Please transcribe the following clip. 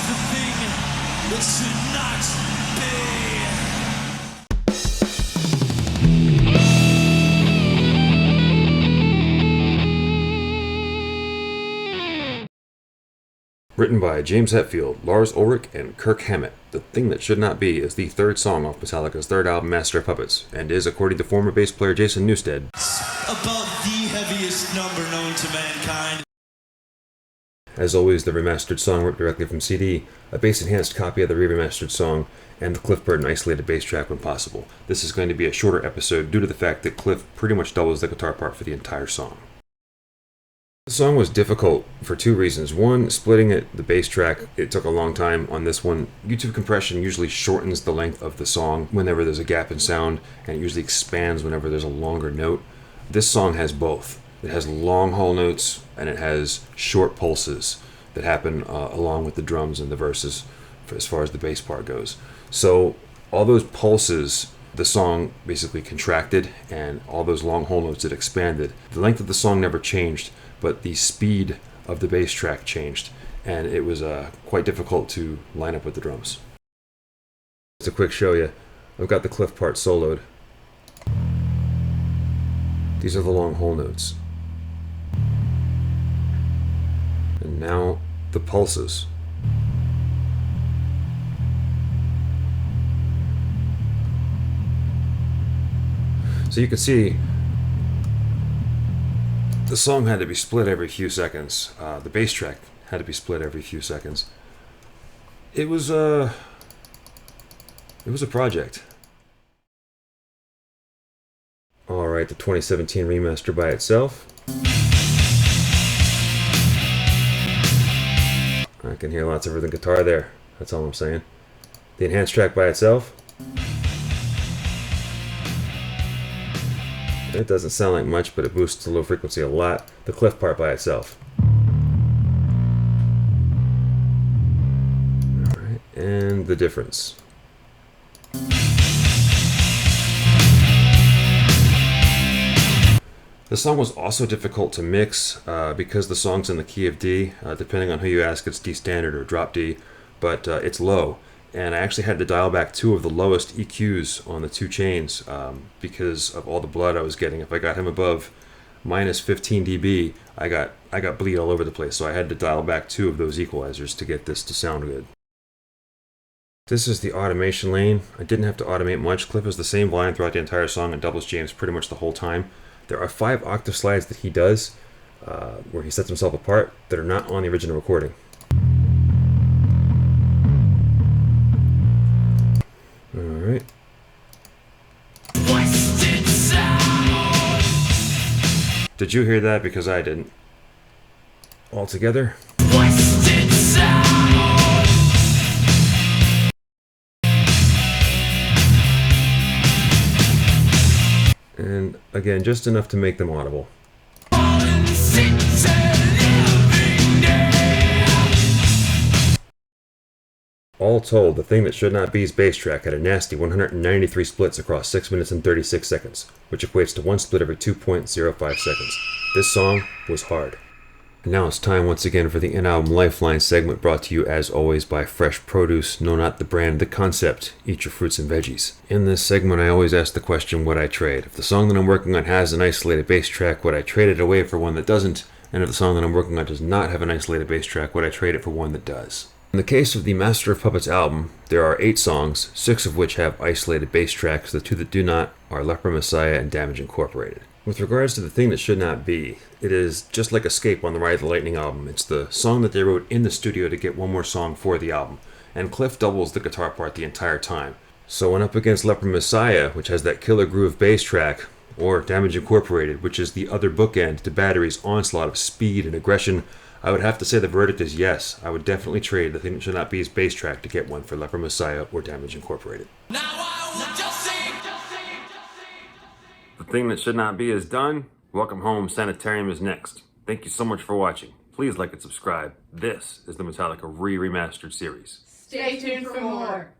the thing that should not be. Written by James Hetfield, Lars Ulrich, and Kirk Hammett, The Thing That Should Not Be is the third song off Metallica's third album, Master of Puppets, and is, according to former bass player Jason Newsted, About the heaviest number known to mankind. As always, the remastered song ripped directly from CD, a bass-enhanced copy of the Re-Remastered song, and the Cliff Burton isolated bass track when possible. This is going to be a shorter episode due to the fact that Cliff pretty much doubles the guitar part for the entire song. The song was difficult for two reasons. One, splitting the bass track, it took a long time on this one. YouTube compression usually shortens the length of the song whenever there's a gap in sound, and it usually expands whenever there's a longer note. This song has both. It has long whole notes, and it has short pulses that happen along with the drums and the verses as far as the bass part goes. So all those pulses, the song basically contracted, and all those long whole notes, it expanded. The length of the song never changed, but the speed of the bass track changed, and it was quite difficult to line up with the drums. Just a quick show you, I've got the Cliff part soloed. These are the long whole notes. And now the pulses. So you can see the song had to be split every few seconds. The bass track had to be split every few seconds. It was a project. Alright, the 2017 remaster by itself. I can hear lots of rhythm guitar there. That's all I'm saying. The enhanced track by itself. It doesn't sound like much, but it boosts the low frequency a lot. The Cliff part by itself. Alright, and the difference. The song was also difficult to mix because the song's in the key of D. Depending on who you ask, it's D standard or drop D, but it's low. And I actually had to dial back two of the lowest EQs on the two chains because of all the blood I was getting. If I got him above minus 15 dB, I got bleed all over the place. So I had to dial back two of those equalizers to get this to sound good. This is the automation lane. I didn't have to automate much. Cliff is the same volume throughout the entire song and doubles James pretty much the whole time. There are 5 octave slides that he does where he sets himself apart that are not on the original recording. Alright. Did you hear that? Because I didn't. All together. And again, just enough to make them audible. All told, The Thing That Should Not Be's bass track had a nasty 193 splits across 6 minutes and 36 seconds, which equates to one split every 2.05 seconds. This song was hard. And now it's time once again for the in-album Lifeline segment, brought to you as always by Fresh Produce. No, not the brand, the concept. Eat your fruits and veggies. In this segment, I always ask the question, would I trade? If the song that I'm working on has an isolated bass track, would I trade it away for one that doesn't? And if the song that I'm working on does not have an isolated bass track, would I trade it for one that does? In the case of the Master of Puppets album, there are 8 songs, 6 of which have isolated bass tracks. The 2 that do not are Leper Messiah and Damage Incorporated. With regards to The Thing That Should Not Be, it is just like Escape on the Ride of the Lightning album. It's the song that they wrote in the studio to get one more song for the album, and Cliff doubles the guitar part the entire time. So when up against Leper Messiah, which has that killer groove bass track, or Damage Incorporated, which is the other bookend to Battery's onslaught of speed and aggression, I would have to say the verdict is yes. I would definitely trade The Thing That Should Not Be's bass track to get one for Leper Messiah or Damage Incorporated. Now I will just sing. The Thing That Should Not Be is done. Welcome Home Sanitarium is next. Thank you so much for watching. Please like and subscribe. This is the Metallica Re-Remastered series. Stay tuned for more.